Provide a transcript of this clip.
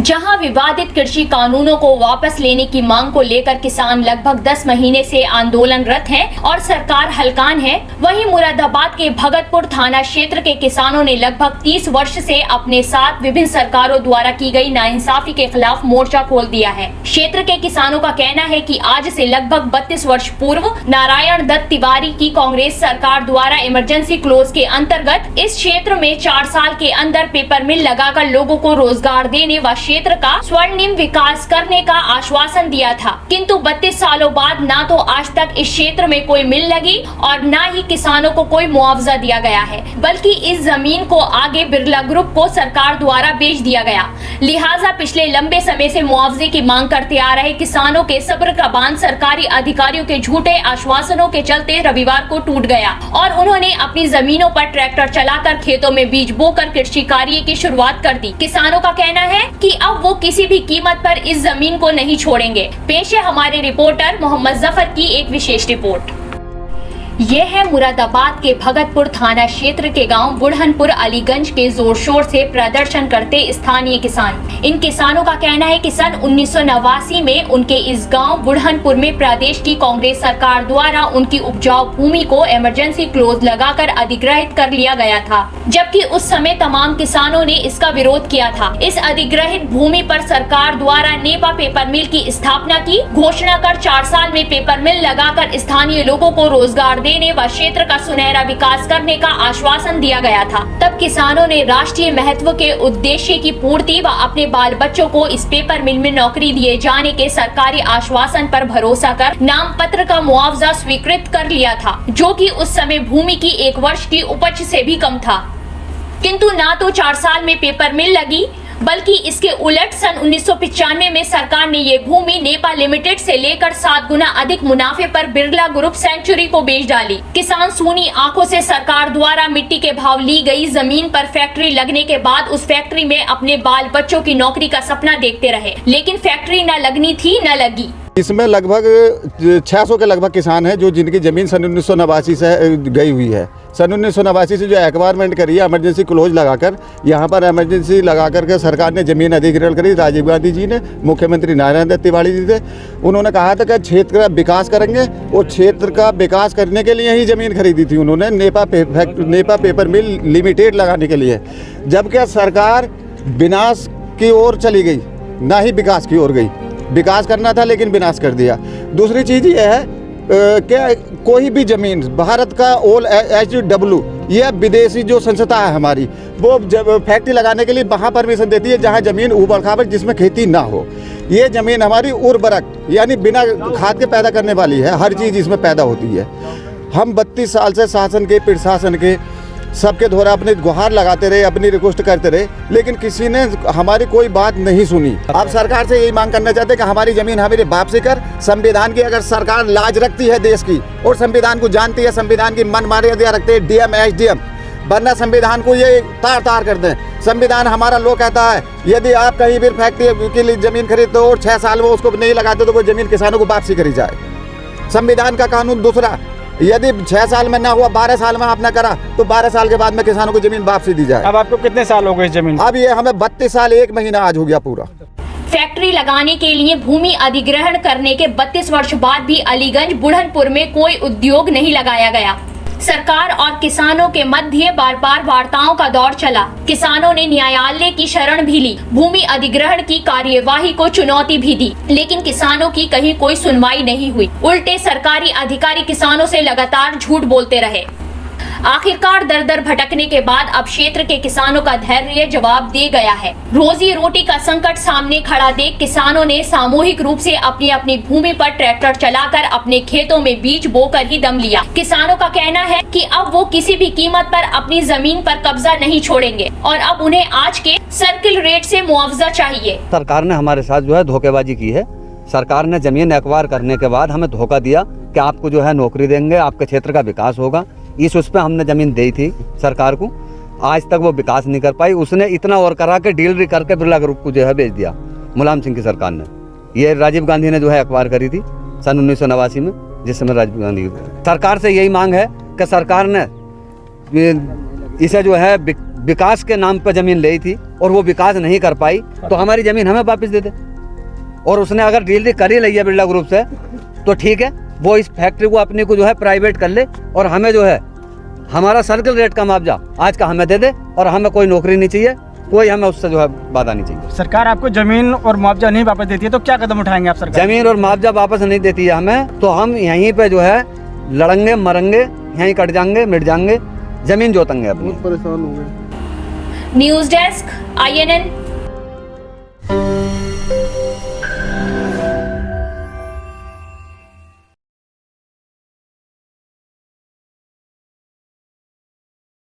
जहां विवादित कृषि कानूनों को वापस लेने की मांग को लेकर किसान लगभग 10 महीने से आंदोलनरत हैं और सरकार हलकान है, वहीं मुरादाबाद के भगतपुर थाना क्षेत्र के किसानों ने लगभग 30 वर्ष से अपने साथ विभिन्न सरकारों द्वारा की गई नाइंसाफी के खिलाफ मोर्चा खोल दिया है। क्षेत्र के किसानों का कहना है कि आज से लगभग 32 वर्ष पूर्व नारायण दत्त तिवारी की कांग्रेस सरकार द्वारा इमरजेंसी क्लोज के अंतर्गत इस क्षेत्र में 4 साल के अंदर पेपर मिल लगाकर लोगों को रोजगार देने व क्षेत्र का स्वर्णिम विकास करने का आश्वासन दिया था, किंतु 32 सालों बाद ना तो आज तक इस क्षेत्र में कोई मिल लगी और न ही किसानों को कोई मुआवजा दिया गया है, बल्कि इस जमीन को आगे बिरला ग्रुप को सरकार द्वारा बेच दिया गया। लिहाजा पिछले लंबे समय से मुआवजे की मांग करते आ रहे किसानों के सब्र का बांध सरकारी अधिकारियों के झूठे आश्वासनों के चलते रविवार को टूट गया और उन्होंने अपनी जमीनों पर ट्रैक्टर चलाकर खेतों में बीज बोकर कृषि कार्य की शुरुआत कर दी। किसानों का कहना है कि अब वो किसी भी कीमत पर इस जमीन को नहीं छोड़ेंगे। पेश है हमारे रिपोर्टर मोहम्मद जफर की एक विशेष रिपोर्ट। यह है मुरादाबाद के भगतपुर थाना क्षेत्र के गांव बुढ़नपुर अलीगंज के जोर शोर से प्रदर्शन करते स्थानीय किसान। इन किसानों का कहना है कि सन 1989 में उनके इस गांव बुढ़नपुर में प्रदेश की कांग्रेस सरकार द्वारा उनकी उपजाऊ भूमि को इमरजेंसी क्लोज लगाकर अधिग्रहित कर लिया गया था, जबकि उस समय तमाम किसानों ने इसका विरोध किया था। इस अधिग्रहित भूमि पर सरकार द्वारा नेपा पेपर मिल की स्थापना की घोषणा कर 4 साल में पेपर मिल लगाकर स्थानीय लोगों को रोजगार देने व क्षेत्र का सुनहरा विकास करने का आश्वासन दिया गया था। तब किसानों ने राष्ट्रीय महत्व के उद्देश्य की पूर्ति व अपने बाल बच्चों को इस पेपर मिल में नौकरी दिए जाने के सरकारी आश्वासन पर भरोसा कर नाम पत्र का मुआवजा स्वीकृत कर लिया था, जो कि उस समय भूमि की 1 वर्ष की उपज से भी कम था। किंतु ना तो 4 साल में पेपर मिल लगी, बल्कि इसके उलट सन 1995 में सरकार ने ये भूमि नेपा लिमिटेड से लेकर 7 गुना अधिक मुनाफे पर बिरला ग्रुप सेंचुरी को बेच डाली। किसान सूनी आंखों से सरकार द्वारा मिट्टी के भाव ली गई जमीन पर फैक्ट्री लगने के बाद उस फैक्ट्री में अपने बाल बच्चों की नौकरी का सपना देखते रहे, लेकिन फैक्ट्री न लगनी थी न लगी। इसमें लगभग 600 के लगभग किसान हैं जिनकी ज़मीन सन 1989 से गई हुई है। सन 1989 से जो एक्वायरमेंट करी है इमरजेंसी क्लोज लगाकर, यहाँ पर इमरजेंसी लगाकर के सरकार ने ज़मीन अधिग्रहण करी। राजीव गांधी जी ने, मुख्यमंत्री नारायण दत्त तिवारी जी थे, उन्होंने कहा था कि क्षेत्र का विकास करेंगे और क्षेत्र का विकास करने के लिए ही ज़मीन खरीदी थी उन्होंने नेपा पेपर मिल लिमिटेड लगाने के लिए। जबकि सरकार विनाश की ओर चली गई, ना ही विकास की ओर गई। विकास करना था लेकिन विनाश कर दिया। दूसरी चीज़ ये है कि कोई भी ज़मीन भारत का OLHW यह विदेशी जो संस्था है हमारी, वो जब फैक्ट्री लगाने के लिए वहाँ परमिशन देती है जहाँ ज़मीन ऊबड़ खाबड़ जिसमें खेती ना हो। ये ज़मीन हमारी उर्वरक यानी बिना खाद के पैदा करने वाली है, हर चीज़ इसमें पैदा होती है। हम 32 साल से शासन के, प्रशासन के, सबके द्वारा अपने गुहार लगाते रहे, अपनी रिक्वेस्ट करते रहे, लेकिन किसी ने हमारी कोई बात नहीं सुनी। अब सरकार से यही मांग करना चाहते हैं कि हमारी ज़मीन हमारी वापसी कर। संविधान की अगर सरकार लाज रखती है देश की और संविधान को जानती है, संविधान की मन मर्यादा रखते हैं DM SDM, वरना संविधान को ये तार कर दें। संविधान हमारा लोग कहता है यदि आप कहीं भी फैक्ट्री के लिए ज़मीन खरीदते हो और 6 साल में उसको नहीं लगाते तो वो ज़मीन किसानों को वापसी करी जाए। संविधान का कानून दूसरा, यदि 6 साल में ना हुआ, 12 साल में आपने करा तो 12 साल के बाद में किसानों को जमीन वापसी दी जाए। अब आपको कितने साल हो गए जमीन? अब ये हमें 32 साल 1 महीना आज हो गया पूरा। फैक्ट्री लगाने के लिए भूमि अधिग्रहण करने के 32 वर्ष बाद भी अलीगंज बुढ़नपुर में कोई उद्योग नहीं लगाया गया। सरकार और किसानों के मध्य बार बार वार्ताओं का दौर चला। किसानों ने न्यायालय की शरण भी ली, भूमि अधिग्रहण की कार्यवाही को चुनौती भी दी, लेकिन किसानों की कहीं कोई सुनवाई नहीं हुई। उल्टे सरकारी अधिकारी किसानों से लगातार झूठ बोलते रहे। आखिरकार दर दर भटकने के बाद अब क्षेत्र के किसानों का धैर्य जवाब दे गया है। रोजी रोटी का संकट सामने खड़ा देख किसानों ने सामूहिक रूप से अपनी अपनी भूमि पर ट्रैक्टर चलाकर अपने खेतों में बीज बोकर ही दम लिया। किसानों का कहना है कि अब वो किसी भी कीमत पर अपनी जमीन पर कब्जा नहीं छोड़ेंगे और अब उन्हें आज के सर्किल रेट से मुआवजा चाहिए। सरकार ने हमारे साथ जो है धोखेबाजी की है। सरकार ने जमीन एक्वायर करने के बाद हमें धोखा दिया कि आपको जो है नौकरी देंगे, आपके क्षेत्र का विकास होगा। उस पर हमने जमीन दी थी सरकार को, आज तक वो विकास नहीं कर पाई। उसने इतना और करा के डील करके बिरला ग्रुप को जो है बेच दिया मुलायम सिंह की सरकार ने। ये राजीव गांधी ने जो है एक्वायर करी थी सन 1989 में, जिस समय राजीव गांधी। सरकार से यही मांग है कि सरकार ने इसे जो है विकास के नाम पर जमीन ली थी और वो विकास नहीं कर पाई, तो हमारी जमीन हमें वापस दे दे। और उसने अगर डील कर ही ली है बिरला ग्रुप से तो ठीक है, वो इस फैक्ट्री को अपने को जो है प्राइवेट कर ले और हमें जो है हमारा सर्कल रेट का मुआवजा आज का हमें दे दे, और हमें कोई नौकरी नहीं चाहिए, कोई हमें उससे जो है बाधा नहीं चाहिए। सरकार आपको जमीन और मुआवजा नहीं वापस देती है तो क्या कदम उठाएंगे आप सरकार? जमीन और मुआवजा वापस नहीं देती है हमें तो हम यहीं पे जो है लड़ेंगे, मरेंगे, यहीं कट जाएंगे, मिट जाएंगे, जमीन जोतेंगे अपनी। परेशान हो गए। News desk INN